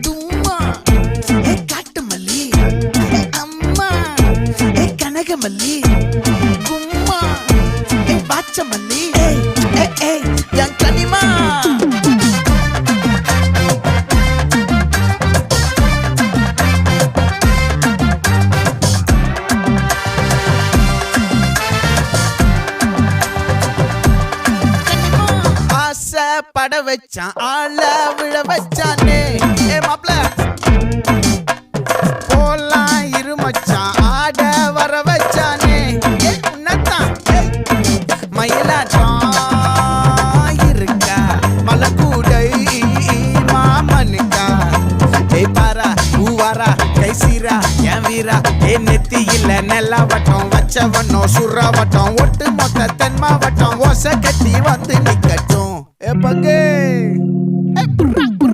தும்மா ஏ காட்டு மல்லி அம்மா ஏ கனக மல்லி கும்மா ஏ பாச்ச மல்லி என் கனிமா பட வச்சான் ஆள விழ வச்சானே ஏ மாப்ள போலாம் இருமச்சான் ஆட வர வச்சானே ஏ உன்னத்தான் மயிலாட்டம் இருக்கா மலக்கூடை மாமனுக்கா ஏய் பாரா பூவாரா கைசீரா என் வீரா ஏ நெத்தி இல்ல நெல்லா வட்டம் வச்சவனோ சுறா வட்டம் ஒட்டு மொத்த தென் மாவட்டம் ஓசை கட்டி வந்து நிக்கட்டும். É pra quê?